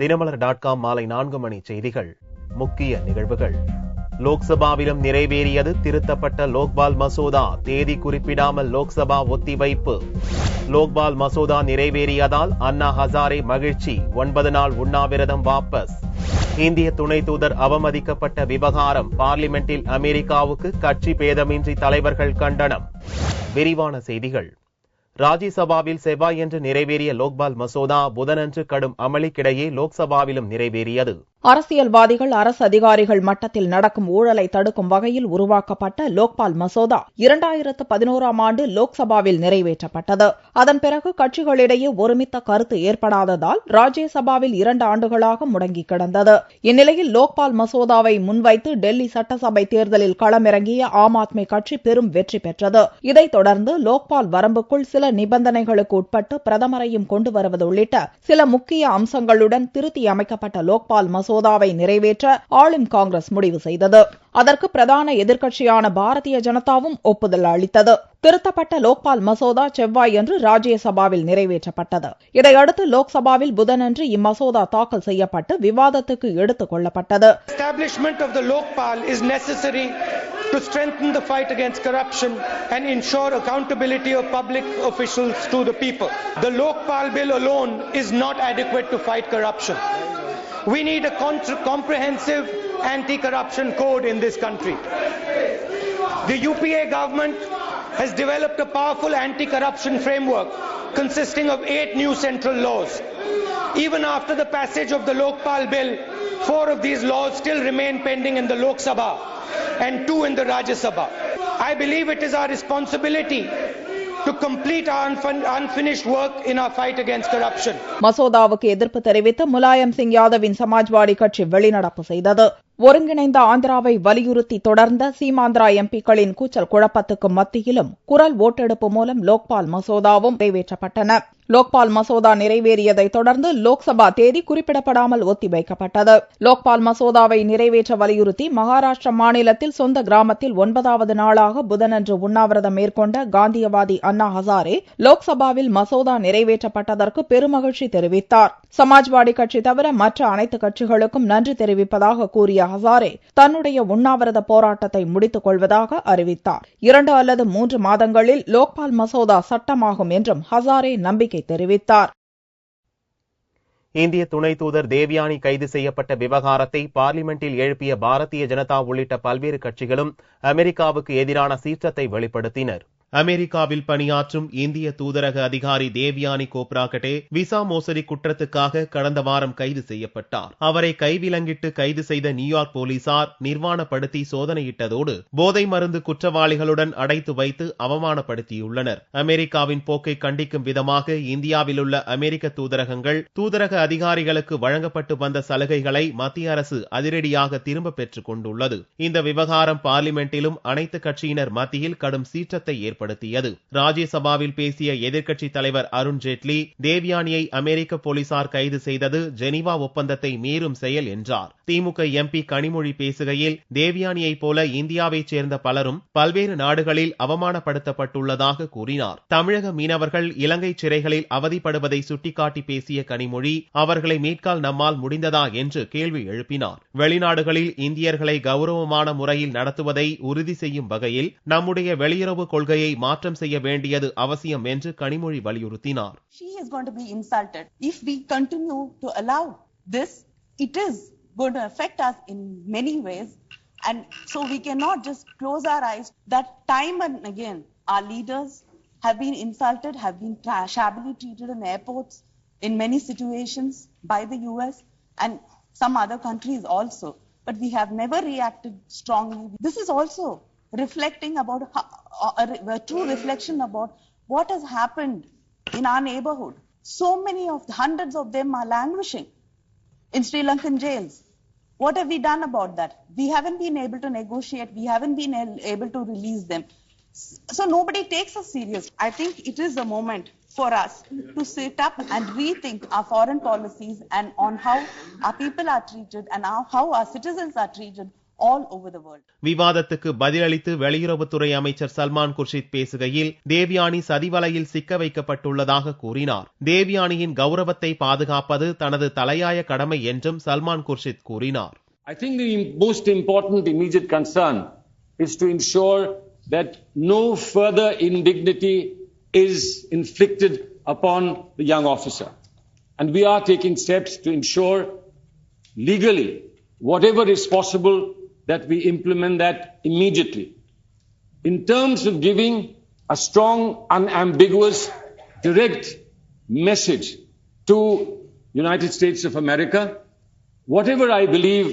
தினமலர்.com மாலை 4 மணி செய்திகள். முக்கிய நிகழ்வுகள். லோக்சபாவிலும் நிறைவேறியது திருத்தப்பட்ட லோக்பால் மசோதா. தேதி குறிப்பிடாமல் லோக்சபா ஒத்திவைப்பு. லோக்பால் மசோதா நிறைவேறியதால் அண்ணா ஹசாரே மகிழ்ச்சி. 9 நாள் உண்ணாவிரதம் வாபஸ். இந்திய துணை தூதர் அவமதிக்கப்பட்ட விவகாரம். பார்லிமெண்டில் அமெரிக்காவுக்கு கட்சி பேதமின்றி தலைவர்கள் கண்டனம். விரிவான செய்திகள். ராஜ்யசபாவில் செவ்வாயன்று நிறைவேறிய லோக்பால் மசோதா புதனன்று கடும் அமளிக்கிடையே லோக்சபாவிலும் நிறைவேறியது. அரசியல்வாதிகள், அரசு அதிகாரிகள் மட்டத்தில் நடக்கும் ஊழலை தடுக்கும் வகையில் உருவாக்கப்பட்ட லோக்பால் மசோதா 2011ஆம் ஆண்டு லோக்சபாவில் நிறைவேற்றப்பட்டது. அதன் பிறகு கட்சிகளிடையே ஒருமித்த கருத்து ஏற்படாததால் ராஜ்யசபாவில் 2 ஆண்டுகளாக முடங்கி கிடந்தது. இந்நிலையில் லோக்பால் மசோதாவை முன்வைத்து டெல்லி சட்டசபை தேர்தலில் களமிறங்கிய ஆம் ஆத்மி கட்சி பெரும் வெற்றி பெற்றது. இதைத் தொடர்ந்து லோக்பால் வரம்புக்குள் சில நிபந்தனைகளுக்கு உட்பட்டு பிரதமரையும் கொண்டு வருவது உள்ளிட்ட சில முக்கிய அம்சங்களுடன் திருத்தி அமைக்கப்பட்ட லோக்பால் மசோதாவை நிறைவேற்ற ஆளும் காங்கிரஸ் முடிவு செய்தது. அதற்கு பிரதான எதிர்க்கட்சியான பாரதிய ஜனதாவும் ஒப்புதல் அளித்தது. திருத்தப்பட்ட லோக்பால் மசோதா செவ்வாயன்று ராஜ்யசபாவில் நிறைவேற்றப்பட்டது. இதையடுத்து லோக்சபாவில் புதனன்று இம்மசோதா தாக்கல் செய்யப்பட்டு விவாதத்துக்கு எடுத்துக் கொள்ளப்பட்டது. Establishment of the Lokpal is necessary to strengthen the fight against corruption and ensure accountability of public officials to the people. The Lokpal bill alone is not adequate to fight corruption. We need a comprehensive anti-corruption code in this country. The UPA government has developed a powerful anti-corruption framework consisting of 8 new central laws. Even after the passage of the Lokpal bill, 4 of these laws still remain pending in the Lok Sabha and 2 in the Rajya Sabha. I believe it is our responsibility to complete our unfinished work in our fight against corruption. மசோதாவுக்கு எதிர்ப்பு தெரிவித்து முலாயம் சிங் யாதவின் சமாஜ்வாடி கட்சி வெளிநடப்பு செய்தது. ஒருங்கிணைந்த ஆந்திராவை வலியுறுத்தி தொடர்ந்த சீமாந்திரா எம்பிக்களின் கூச்சல் குழப்பத்துக்கு மத்தியிலும் குரல் ஓட்டெடுப்பு மூலம் லோக்பால் மசோதாவும் நிறைவேற்றப்பட்டன. லோக்பால் மசோதா நிறைவேறியதைத் தொடர்ந்து லோக்சபா தேதி குறிப்பிடப்படாமல் ஒத்திவைக்கப்பட்டது. லோக்பால் மசோதாவை நிறைவேற்ற வலியுறுத்தி மகாராஷ்டிர மாநிலத்தில் சொந்த கிராமத்தில் 9வது நாளாக புதனன்று உண்ணாவிரதம் மேற்கொண்ட காந்தியவாதி அண்ணா ஹசாரே லோக்சபாவில் மசோதா நிறைவேற்றப்பட்டதற்கு பெருமகிழ்ச்சி தெரிவித்தார். சமாஜ்வாடி கட்சி தவிர மற்ற அனைத்து கட்சிகளுக்கும் நன்றி தெரிவிப்பதாக கூறிய ஹசாரே தன்னுடைய உண்ணாவிரத போராட்டத்தை முடித்துக் கொள்வதாக அறிவித்தார். 2 அல்லது 3 மாதங்களில் லோக்பால் மசோதா சட்டமாகும் என்றும் ஹசாரே நம்பிக்கை தெரிவித்தார். இந்திய துணை தூதர் தேவ்யானி கைது செய்யப்பட்ட விவகாரத்தை பார்லிமெண்டில் எழுப்பிய பாரதிய ஜனதா உள்ளிட்ட பல்வேறு கட்சிகளும் அமெரிக்காவுக்கு எதிரான சீற்றத்தை வெளிப்படுத்தினர். அமெரிக்காவில் பணியாற்றும் இந்திய தூதரக அதிகாரி தேவ்யானி கோப்ராகட்டே விசா மோசடி குற்றத்துக்காக கடந்த வாரம் கைது செய்யப்பட்டார். அவரை கைவிலங்கிட்டு கைது செய்த நியூயார்க் போலீசார் நிர்வாணப்படுத்தி சோதனையிட்டதோடு போதை மருந்து குற்றவாளிகளுடன் அடைத்து வைத்து அவமானப்படுத்தியுள்ளனர். அமெரிக்காவின் போக்கை கண்டிக்கும் விதமாக இந்தியாவில் உள்ள அமெரிக்க தூதரகங்கள் தூதரக அதிகாரிகளுக்கு வழங்கப்பட்டு வந்த சலுகைகளை மத்திய அரசு அதிரடியாக திரும்ப பெற்றுக் கொண்டுள்ளது. இந்த விவகாரம் பார்லிமெண்டிலும் அனைத்து கட்சியினர் மத்தியில் கடும் சீற்றத்தை ஏற்படுத்தியது. ராஜ்யசபாவில் பேசிய எதிர்க்கட்சி தலைவர் அருண் ஜேட்லி தேவ்யானியை அமெரிக்க போலீசார் கைது செய்தது ஜெனீவா ஒப்பந்தத்தை மீறும் செயல் என்றார். திமுக எம்பி கனிமொழி பேசுகையில் தேவ்யானியைப் போல இந்தியாவைச் சேர்ந்த பலரும் பல்வேறு நாடுகளில் அவமானப்படுத்தப்பட்டுள்ளதாக கூறினார். தமிழக மீனவர்கள் இலங்கை சிறைகளில் அவதிப்படுவதை சுட்டிக்காட்டி பேசிய கனிமொழி அவர்களை மீட்கால் நம்மால் முடிந்ததா என்று கேள்வி எழுப்பினார். வெளிநாடுகளில் இந்தியர்களை கௌரவமான முறையில் நடத்துவதை உறுதி செய்யும் வகையில் நம்முடைய வெளியுறவு கொள்கையை மாற்றம் செய்ய வேண்டியது அவசியம் என்று கனிமொழி வலியுறுத்தினார். She is going to be insulted. If we continue to allow this, it is going to affect us in many ways, and so we cannot just close our eyes that time and again our leaders have been insulted, have been shabbily treated in airports in many situations by the US and some other countries also, but we have never reacted strongly. This is also reflecting about a true reflection about what has happened in our neighborhood. So many of hundreds of them are languishing in Sri Lankan jails. What have we done about that? We haven't been able to negotiate. We haven't been able to release them. So nobody takes us serious. I think it is a moment for us to sit up and rethink our foreign policies and on how our people are treated and how our citizens are treated all over the world. விவாதத்துக்கு பதிலளித்து வெளியுறவுத்துறை அமைச்சர் சல்மான் குர்ஷித் பேசுகையில் தேவ்யானி சதிவலையில் சிக்க வைக்கப்பட்டுள்ளதாக கூறினார். தேவ்யானியின் கௌரவத்தை பாதுகாப்பது தனது தலையாய கடமை என்றும் சல்மான் குர்ஷித் கூறினார். I think the most important immediate concern is to ensure that no further indignity is inflicted upon the young officer. And we are taking steps to ensure legally whatever is possible that we implement that immediately. In terms of giving a strong, unambiguous, direct message to United States of America, whatever I believe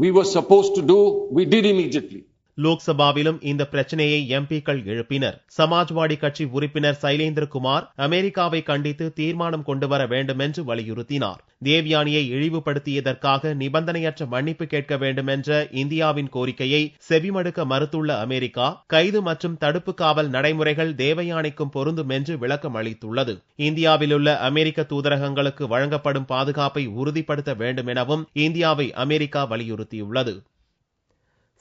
we were supposed to do, we did immediately. லோக்சபாவிலும் இந்த பிரச்சனையை எம்பிக்கள் எழுப்பினர். சமாஜ்வாடி கட்சி உறுப்பினர் சைலேந்திரகுமார் அமெரிக்காவை கண்டித்து தீர்மானம் கொண்டுவர வேண்டும் என்று வலியுறுத்தினார். தேவ்யானியை இழிவுபடுத்தியதற்காக நிபந்தனையற்ற மன்னிப்பு கேட்க வேண்டும் என்ற இந்தியாவின் கோரிக்கையை செவிமடுக்க மறுத்துள்ள அமெரிக்கா கைது மற்றும் தடுப்பு காவல் நடைமுறைகள் தேவயானிக்கும் பொருந்தும் என்று விளக்கம் அளித்துள்ளது. இந்தியாவிலுள்ள அமெரிக்க தூதரகங்களுக்கு வழங்கப்படும் பாதுகாப்பை உறுதிப்படுத்த வேண்டும் எனவும் இந்தியாவை அமெரிக்கா வலியுறுத்தியுள்ளது.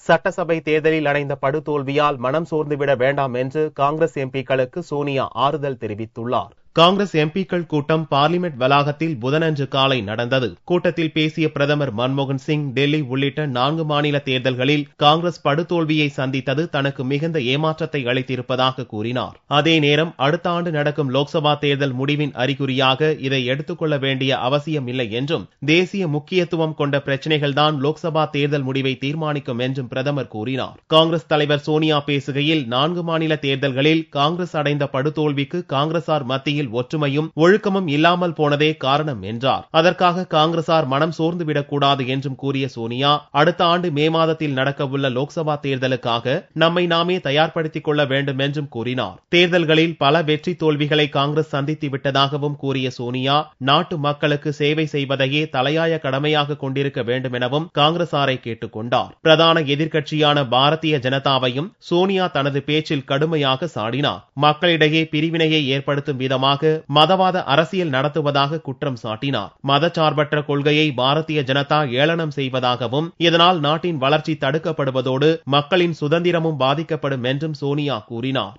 சட்டசபை தேர்தலில் அடைந்த படுதோல்வியால் மனம் சோர்ந்துவிட வேண்டாம் என்று காங்கிரஸ் எம்பிக்களுக்கு சோனியா ஆறுதல் தெரிவித்துள்ளார். காங்கிரஸ் எம்பிக்கள் கூட்டம் பார்லிமெண்ட் வளாகத்தில் புதனன்று காலை நடந்தது. கூட்டத்தில் பேசிய பிரதமர் மன்மோகன் சிங் டெல்லி உள்ளிட்ட 4 மாநில தேர்தல்களில் காங்கிரஸ் படுதோல்வியை சந்தித்தது தனக்கு மிகுந்த ஏமாற்றத்தை அளித்திருப்பதாக கூறினார். அதே நேரம் அடுத்த ஆண்டு நடக்கும் லோக்சபா தேர்தல் முடிவின் அறிகுறியாக இதை எடுத்துக்கொள்ள வேண்டிய அவசியம் இல்லை என்றும் தேசிய முக்கியத்துவம் கொண்ட பிரச்சினைகள்தான் லோக்சபா தேர்தல் முடிவை தீர்மானிக்கும் என்றும் பிரதமர் கூறினார். காங்கிரஸ் தலைவர் சோனியா பேசுகையில் 4 மாநில தேர்தல்களில் காங்கிரஸ் அடைந்த படுதோல்விக்கு காங்கிரசார் மத்தியில் ஒற்றுமையும் ஒழுக்கமும் இல்லாமல் போனதே காரணம் என்றார். அதற்காக காங்கிரசார் மனம் சோர்ந்துவிடக் கூடாது என்றும் கூறிய சோனியா அடுத்த ஆண்டு மே மாதத்தில் நடக்கவுள்ள லோக்சபா தேர்தலுக்காக நம்மை நாமே தயார்படுத்திக் கொள்ள வேண்டும் என்றும் கூறினார். தேர்தல்களில் பல வெற்றி தோல்விகளை காங்கிரஸ் சந்தித்து விட்டதாகவும் கூறிய சோனியா நாட்டு மக்களுக்கு சேவை செய்வதையே தலையாய கடமையாக கொண்டிருக்க வேண்டும் எனவும் காங்கிரசாரை கேட்டுக் கொண்டார். பிரதான எதிர்க்கட்சியான பாரதிய ஜனதாவையும் சோனியா தனது பேச்சில் கடுமையாக சாடினார். மக்களிடையே பிரிவினையை ஏற்படுத்தும் விதமாக மதவாத அரசியல் நடத்துவதாக குற்றம் சாட்டினார். மதச்சார்பற்ற கொள்கையை பாரதிய ஜனதா ஏளனம் செய்வதாகவும் இதனால் நாட்டின் வளர்ச்சி தடுக்கப்படுவதோடு மக்களின் சுதந்திரமும் பாதிக்கப்படும் என்றும் சோனியா கூறினார்.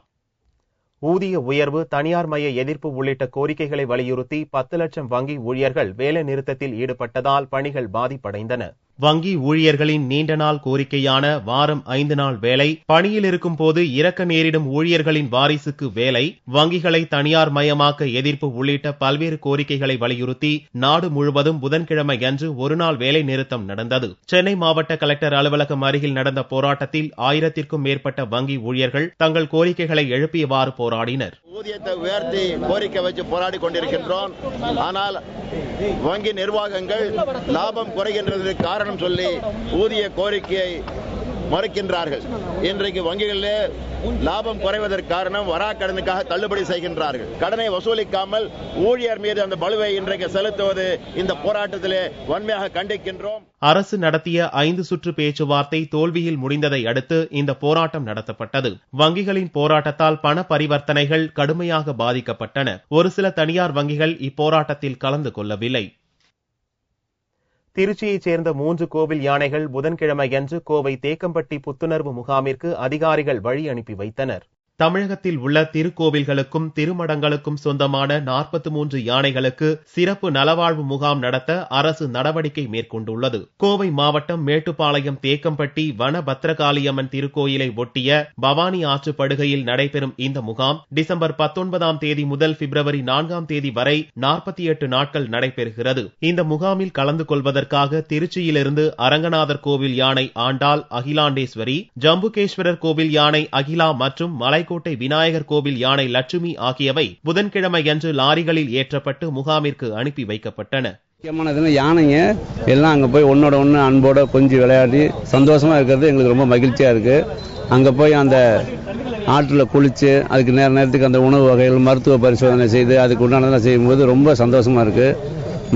ஊதிய உயர்வு, தனியார் மய எதிர்ப்பு உள்ளிட்ட கோரிக்கைகளை வலியுறுத்தி 10 லட்சம் வங்கி ஊழியர்கள் வேலை நிறுத்தத்தில் ஈடுபட்டதால் பணிகள் பாதிப்படைந்தன. வங்கி ஊழியர்களின் நீண்ட நாள் கோரிக்கையான வாரம் 5 நாள் வேலை, பணியில் இருக்கும் போது இறக்க நேரிடும் ஊழியர்களின் வாரிசுக்கு வேலை, வங்கிகளை தனியார் மயமாக்க எதிர்ப்பு உள்ளிட்ட பல்வேறு கோரிக்கைகளை வலியுறுத்தி நாடு முழுவதும் புதன்கிழமை அன்று ஒருநாள் வேலை நிறுத்தம் நடந்தது. சென்னை மாவட்ட கலெக்டர் அலுவலகம் அருகில் நடந்த போராட்டத்தில் 1000க்கும் மேற்பட்ட வங்கி ஊழியர்கள் தங்கள் கோரிக்கைகளை எழுப்பியவாறு போராடினர். ஊதியத்தை உயர்த்தி கோரிக்கை வச்சு போராடி கொண்டிருக்கின்றோம். ஆனால் வங்கி நிர்வாகங்கள் லாபம் குறைகின்றதற்கு காரணம் சொல்லி ஊதிய கோரிக்கையை மறுக்கின்றார்கள். இன்றைக்கு வங்கிகளிலே லாபம் குறைவதற்கு காரணம் வராக்கடனுக்காக தள்ளுபடி செய்கின்றார்கள். கடனை வசூலிக்காமல் ஊழியர் மீது அந்த பளுவை இன்றைக்கு செலுத்துவது இந்த போராட்டத்திலே வன்மையாக கண்டிக்கின்றோம். அரசு நடத்திய 5 சுற்று பேச்சுவார்த்தை தோல்வியில் முடிந்ததை அடுத்து இந்த போராட்டம் நடத்தப்பட்டது. வங்கிகளின் போராட்டத்தால் பண பரிவர்த்தனைகள் கடுமையாக பாதிக்கப்பட்டன. ஒரு சில தனியார் வங்கிகள் இப்போராட்டத்தில் கலந்து கொள்ளவில்லை. திருச்சியைச் சேர்ந்த 3 கோவில் யானைகள் புதன்கிழமையன்று கோவை தேக்கம்பட்டி புத்துணர்வு முகாமிற்கு அதிகாரிகள் வழி அனுப்பி வைத்தனர். தமிழகத்தில் உள்ள திருக்கோவில்களுக்கும் திருமடங்களுக்கும் சொந்தமான 43 யானைகளுக்கு சிறப்பு நலவாழ்வு முகாம் நடத்த அரசு நடவடிக்கை மேற்கொண்டுள்ளது. கோவை மாவட்டம் மேட்டுப்பாளையம் தேக்கம்பட்டி வன பத்ரகாளியம்மன் திருக்கோயிலை ஒட்டிய பவானி ஆற்று படுகையில் நடைபெறும் இந்த முகாம் டிசம்பர் 19ஆம் தேதி முதல் பிப்ரவரி 4ஆம் தேதி வரை 48 நாட்கள் நடைபெறுகிறது. இந்த முகாமில் கலந்து கொள்வதற்காக திருச்சியிலிருந்து அரங்கநாதர் கோவில் யானை ஆண்டாள் அகிலாண்டேஸ்வரி, ஜம்புகேஸ்வரர் கோவில் யானை அகிலா மற்றும் மலை கோட்டை விநாயகர் கோவில் யானை லட்சுமி ஆகியவை புதன்கிழமையன்று லாரிகளில் ஏற்றப்பட்டு முகாமிற்கு அனுப்பி வைக்கப்பட்டன. முக்கியமானதுன்னு யானைங்க எல்லாம் அங்கே போய் ஒன்னோட ஒன்று அன்போட கொஞ்சம் விளையாடி சந்தோஷமா இருக்கிறது எங்களுக்கு ரொம்ப மகிழ்ச்சியா இருக்கு. அங்கே போய் அந்த ஆற்றுல குளிச்சு அதுக்கு நேரத்துக்கு அந்த உணவு வகைகள் மருத்துவ பரிசோதனை செய்து அதுக்கு உண்டானதெல்லாம் செய்யும்போது ரொம்ப சந்தோஷமா இருக்கு.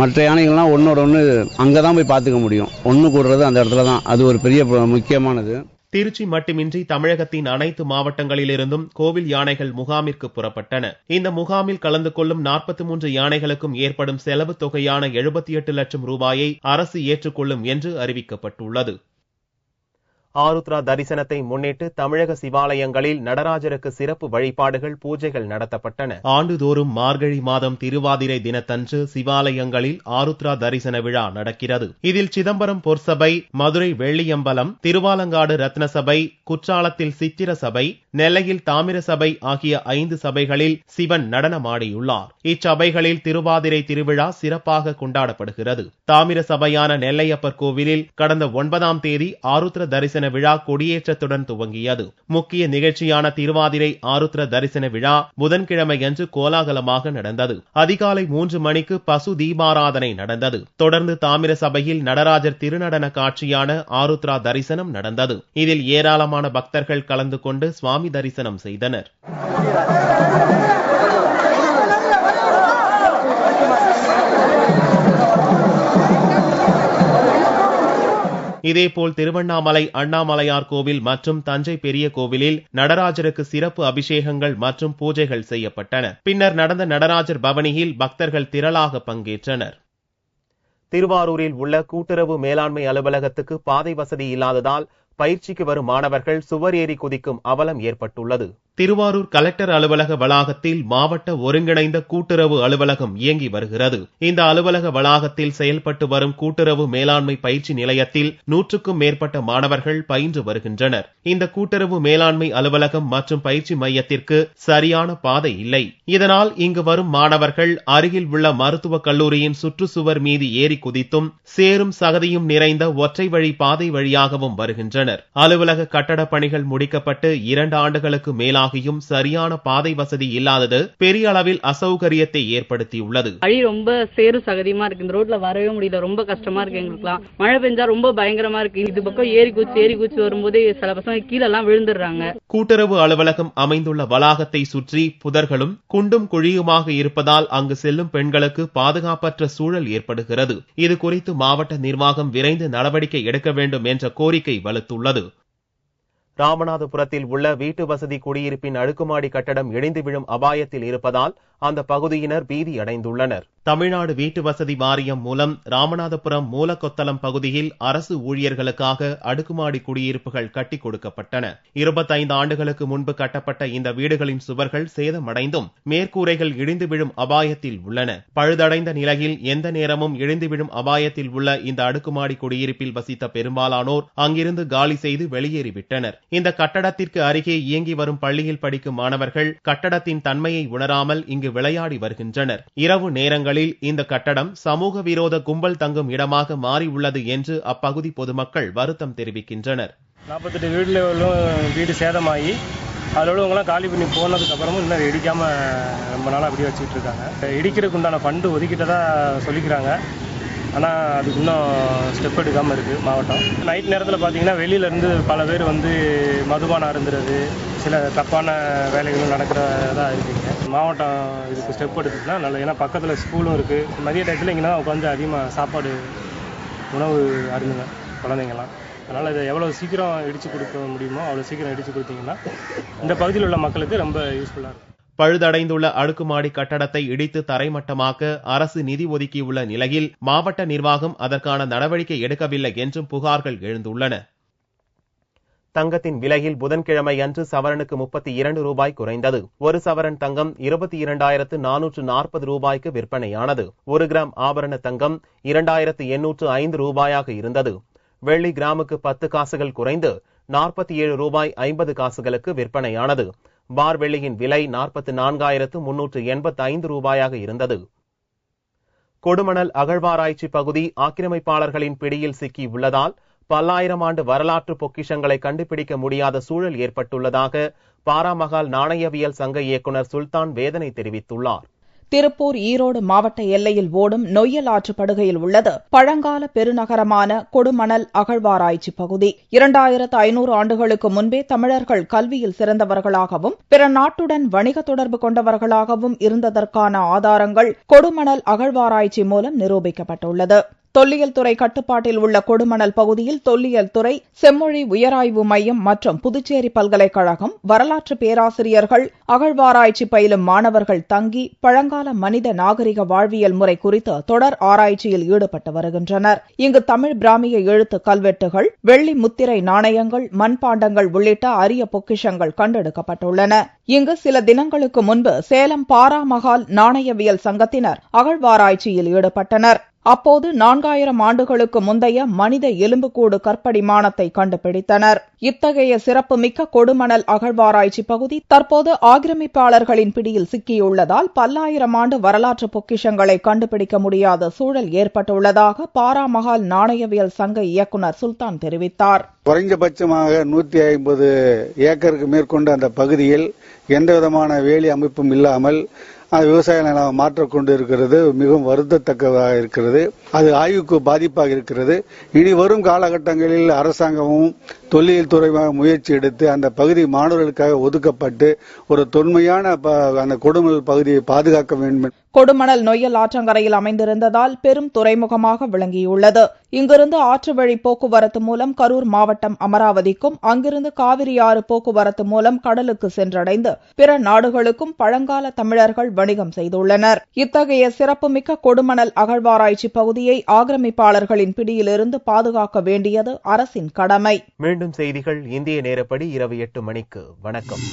மற்ற யானைகள்லாம் ஒன்னோட ஒன்று அங்கே தான் போய் பார்த்துக்க முடியும். ஒன்று கூடுறது அந்த இடத்துல தான். அது ஒரு பெரிய முக்கியமானது. திருச்சி மட்டுமின்றி தமிழகத்தின் அனைத்து மாவட்டங்களிலிருந்தும் கோவில் யானைகள் முகாமிற்கு புறப்பட்டன. இந்த முகாமில் கலந்து கொள்ளும் 43 யானைகளுக்கும் ஏற்படும் செலவு தொகையான 78 லட்சம் ரூபாயை அரசு ஏற்றுக்கொள்ளும் என்று அறிவிக்கப்பட்டுள்ளது. ஆருத்ரா தரிசனத்தை முன்னிட்டு தமிழக சிவாலயங்களில் நடராஜருக்கு சிறப்பு வழிபாடுகள், பூஜைகள் நடத்தப்பட்டன. ஆண்டுதோறும் மார்கழி மாதம் திருவாதிரை தினத்தன்று சிவாலயங்களில் ஆருத்ரா தரிசன விழா நடக்கிறது. இதில் சிதம்பரம் பொற்சபை, மதுரை வெள்ளியம்பலம், திருவாலங்காடு ரத்ன சபை, குற்றாலத்தில் சித்திர சபை, நெல்லையில் தாமிர சபை ஆகிய 5 சபைகளில் சிவன் நடனமாடியுள்ளார். இச்சபைகளில் திருவாதிரை திருவிழா சிறப்பாக கொண்டாடப்படுகிறது. தாமிர சபையான நெல்லையப்பர் கோவிலில் கடந்த 9ஆம் தேதி ஆருத்ர தரிசன விழா கொடியேற்றத்துடன் துவங்கியது. முக்கிய நிகழ்ச்சியான திருவாதிரை ஆருத்ர தரிசன விழா புதன்கிழமையன்று கோலாகலமாக நடந்தது. அதிகாலை 3 மணிக்கு பசு தீபாராதனை நடந்தது. தொடர்ந்து தாமிர சபையில் நடராஜர் திருநடன காட்சியான ஆருத்ரா தரிசனம் நடந்தது. இதில் ஏராளமான பக்தர்கள் கலந்து கொண்டு சுவாமி தரிசனம் செய்தனர். இதேபோல் திருவண்ணாமலை அண்ணாமலையார் கோவில் மற்றும் தஞ்சை பெரிய கோவிலில் நடராஜருக்கு சிறப்பு அபிஷேகங்கள் மற்றும் பூஜைகள் செய்யப்பட்டன. பின்னர் நடந்த நடராஜர் பவனியில் பக்தர்கள் திரளாக பங்கேற்றனர். திருவாரூரில் உள்ள கூட்டுறவு மேலாண்மை அலுவலகத்துக்கு பாதை வசதி இல்லாததால் பயிற்சிக்கு வரும் மாணவர்கள் சுவர் ஏறி குதிக்கும் அவலம் ஏற்பட்டுள்ளது. திருவாரூர் கலெக்டர் அலுவலக வளாகத்தில் மாவட்ட ஒருங்கிணைந்த கூட்டுறவு அலுவலகம் இயங்கி வருகிறது. இந்த அலுவலக வளாகத்தில் செயல்பட்டு வரும் கூட்டுறவு மேலாண்மை பயிற்சி நிலையத்தில் 100க்கும் மேற்பட்ட மாணவர்கள் பயின்று வருகின்றனர். இந்த கூட்டுறவு மேலாண்மை அலுவலகம் மற்றும் பயிற்சி மையத்திற்கு சரியான பாதை இல்லை. இதனால் இங்கு வரும் மாணவர்கள் அருகில் உள்ள மருத்துவக் கல்லூரியின் சுற்றுச்சுவர் மீது ஏறி குதித்தும் சேரும் சகதியும் நிறைந்த ஒற்றை வழி பாதை வழியாகவும் வருகின்றனர். அலுவலக கட்டடப் பணிகள் முடிக்கப்பட்டு 2 ஆண்டுகளுக்கு மேலாக சரியான பாதை வசதி இல்லாதது பெரிய அளவில் அசௌகரியத்தை ஏற்படுத்தியுள்ளது. வழி ரொம்ப சேரு சகதியமா இருக்கு. இந்த ரோட்ல வரவே முடியல. ரொம்ப கஷ்டமா இருக்கு எங்களுக்குலாம். மழை பெஞ்சா ரொம்ப பயங்கரமா இருக்கு. இது பக்கம் ஏறி குச்சி வரும்போது சில பசங்க கீழே எல்லாம் விழுந்துடுறாங்க. கூட்டுறவு அலுவலகம் அமைந்துள்ள வளாகத்தை சுற்றி புதர்களும் குண்டும் குழியுமாக இருப்பதால் அங்கு செல்லும் பெண்களுக்கு பாதுகாப்பற்ற சூழல் ஏற்படுகிறது. இது குறித்து மாவட்ட நிர்வாகம் விரைந்து நடவடிக்கை எடுக்க வேண்டும் என்ற கோரிக்கை வலுத்துள்ளது. ராமநாதபுரத்தில் உள்ள வீட்டு வசதி குடியிருப்பின் அடுக்குமாடி கட்டடம் இடிந்து விழும் அபாயத்தில் இருப்பதால் அந்த பகுதியினர் பீதி அடைந்துள்ளனர். தமிழ்நாடு வீட்டு வசதி வாரியம் மூலம் ராமநாதபுரம் மூலக்கொத்தளம் பகுதியில் அரசு ஊழியர்களுக்காக அடுக்குமாடி குடியிருப்புகள் கட்டி கொடுக்கப்பட்டன. 25 ஆண்டுகளுக்கு முன்பு கட்டப்பட்ட இந்த வீடுகளின் சுவர்கள் சேதமடைந்தும் மேற்கூரைகள் இடிந்து விழும் அபாயத்தில் உள்ளன. பழுதடைந்த நிலையில் எந்த நேரமும் இடிந்து விழும் அபாயத்தில் உள்ள இந்த அடுக்குமாடி குடியிருப்பில் வசித்த பெரும்பாலானோர் அங்கிருந்து காலி செய்து வெளியேறிவிட்டனர். இந்த கட்டடத்திற்கு அருகே இயங்கி வரும் பள்ளியில் படிக்கும் மாணவர்கள் கட்டடத்தின் தன்மையை உணராமல் இங்கு விளையாடி வருகின்றனர். இரவு நேரங்களில் இந்த கட்டடம் சமூக விரோத கும்பல் தங்கும் இடமாக மாறியுள்ளது என்று அப்பகுதி பொதுமக்கள் வருத்தம் தெரிவிக்கின்றனர். 48 வீடு சேதமாகி அதில் உள்ளவங்களாம் காலி பண்ணி போனதுக்கு அப்புறமும் இன்னும் இடிக்காம ரொம்ப நாளாக அப்படியே வச்சுக்கிட்டு இருக்காங்க. இடிக்கிறதுக்கு உண்டான ஃபண்டு ஒதுக்கிட்டதா சொல்லிக்கிறாங்க. ஆனால் அதுக்கு இன்னும் ஸ்டெப் எடுக்காமல் இருக்குது மாவட்டம். நைட் நேரத்தில் பார்த்தீங்கன்னா வெளியிலேருந்து பல பேர் வந்து மதுபானம் அருந்துறது, சில தப்பான வேலைகளும் நடக்கிறதா இருக்குங்க. மாவட்டம் இதுக்கு ஸ்டெப் எடுத்துச்சுன்னா நல்லது. ஏன்னா பக்கத்தில் ஸ்கூலும் இருக்குது. மதிய டயத்தில் இங்கே தான் உட்காந்து அதிகமாக சாப்பாடு உணவு அருந்துங்க குழந்தைங்கள்லாம். அதனால் இதை எவ்வளோ சீக்கிரம் இடித்து கொடுக்க முடியுமோ அவ்வளோ சீக்கிரம் இடித்து கொடுத்தீங்கன்னா இந்த பகுதியில் உள்ள மக்களுக்கு ரொம்ப யூஸ்ஃபுல்லாக இருக்கும். பழுதடைந்துள்ள அடுக்குமாடி கட்டடத்தை இடித்து தரைமட்டமாக்க அரசு நிதி ஒதுக்கியுள்ள நிலையில் மாவட்ட நிர்வாகம் அதற்கான நடவடிக்கை எடுக்கவில்லை என்றும் புகார்கள் எழுந்துள்ளன. தங்கத்தின் விலையில் புதன்கிழமை அன்று சவரனுக்கு 32 ரூபாய் குறைந்தது. ஒரு சவரன் தங்கம் 22,440 ரூபாய்க்கு விற்பனையானது. 1 கிராம் ஆபரண தங்கம் 2,805 ரூபாயாக இருந்தது. வெள்ளி கிராமுக்கு 10 காசுகள் குறைந்து 47 ரூபாய் 50 காசுகளுக்கு விற்பனையானது. பார் வெள்ளியின் விலை 44,385 ரூபாயாக இருந்தது. கொடுமணல் அகழ்வாராய்ச்சி பகுதி ஆக்கிரமிப்பாளர்களின் பிடியில் சிக்கி உள்ளதால் பல்லாயிரம் ஆண்டு வரலாற்று பொக்கிஷங்களை கண்டுபிடிக்க முடியாத சூழல் ஏற்பட்டுள்ளதாக பாராமகால் நாணயவியல் சங்க இயக்குநர் சுல்தான் வேதனை தெரிவித்துள்ளார். திருப்பூர் ஈரோடு மாவட்ட எல்லையில் ஓடும் நொய்யல் ஆற்று படுகையில் உள்ளது பழங்கால பெருநகரமான கொடுமணல் அகழ்வாராய்ச்சி பகுதி. 2500 ஆண்டுகளுக்கு முன்பே தமிழர்கள் கல்வியில் சிறந்தவர்களாகவும் பிற நாட்டுடன் வணிக தொடர்பு கொண்டவர்களாகவும் இருந்ததற்கான ஆதாரங்கள் கொடுமணல் அகழ்வாராய்ச்சி மூலம் நிரூபிக்கப்பட்டுள்ளது. தொல்லியல் துறை கட்டுப்பாட்டில் உள்ள கொடுமணல் பகுதியில் தொல்லியல் துறை, செம்மொழி உயராய்வு மையம் மற்றும் புதுச்சேரி பல்கலைக்கழகம், வரலாற்று பேராசிரியர்கள், அகழ்வாராய்ச்சி பயிலும் மாணவர்கள் தங்கி பழங்கால மனித நாகரிக வாழ்வியல் முறை குறித்து தொடர் ஆராய்ச்சியில் ஈடுபட்டு வருகின்றனர். இங்கு தமிழ் பிராமிய எழுத்து கல்வெட்டுகள், வெள்ளி முத்திரை நாணயங்கள், மண்பாண்டங்கள் உள்ளிட்ட அரிய பொக்கிஷங்கள் கண்டெடுக்கப்பட்டுள்ளன. இங்கு சில தினங்களுக்கு முன்பு சேலம் பாராமகால் நாணயவியல் சங்கத்தினர் அகழ்வாராய்ச்சியில் ஈடுபட்டனர். அப்போது 4000 ஆண்டுகளுக்கு முந்தைய மனித எலும்புக்கூடு கற்படிமானத்தை கண்டுபிடித்தனர். இத்தகைய சிறப்புமிக்க கொடுமணல் அகழ்வாராய்ச்சி பகுதி தற்போது ஆக்கிரமிப்பாளர்களின் பிடியில் சிக்கியுள்ளதால் பல்லாயிரம் ஆண்டு வரலாற்று பொக்கிஷங்களை கண்டுபிடிக்க முடியாத சூழல் ஏற்பட்டுள்ளதாக பாராமகால் நாணயவியல் சங்க இயக்குநர் சுல்தான் தெரிவித்தார். குறைந்தபட்சமாக 150 ஏக்கருக்கு மேற்கொண்ட அந்த பகுதியில் எந்தவிதமான வேலி அமைப்பும் இல்லாமல் விவசாய நிலம் மாற்றிக்கொண்டு இருக்கிறது. மிகவும் வருத்தத்தக்கதாக இருக்கிறது. அது ஆய்வுக்கு பாதிப்பாக இருக்கிறது. இனி வரும் காலகட்டங்களில் அரசாங்கமும் தொல்லியல் துறை முயற்சி எடுத்து அந்த பகுதி மாணவர்களுக்காக ஒதுக்கப்பட்டு ஒரு தொன்மையான அந்த கொடுமணல் பகுதியை பாதுகாக்க வேண்டும். கொடுமணல் நொய்யல் ஆற்றங்கரையில் அமைந்திருந்ததால் பெரும் துறைமுகமாக விளங்கியுள்ளது. இங்கிருந்து ஆற்று வழி போக்குவரத்து மூலம் கரூர் மாவட்டம் அமராவதிக்கும், அங்கிருந்து காவிரி ஆறு போக்குவரத்து மூலம் கடலுக்கு சென்றடைந்து பிற நாடுகளுக்கும் பழங்கால தமிழர்கள் வணிகம் செய்துள்ளனர். இத்தகைய சிறப்புமிக்க கொடுமணல் அகழ்வாராய்ச்சி பகுதியை ஆக்கிரமிப்பாளர்களின் பிடியிலிருந்து பாதுகாக்க வேண்டியது அரசின் கடமை. மீண்டும் செய்திகள் இந்திய நேரப்படி இரவு 8 மணிக்கு. வணக்கம்.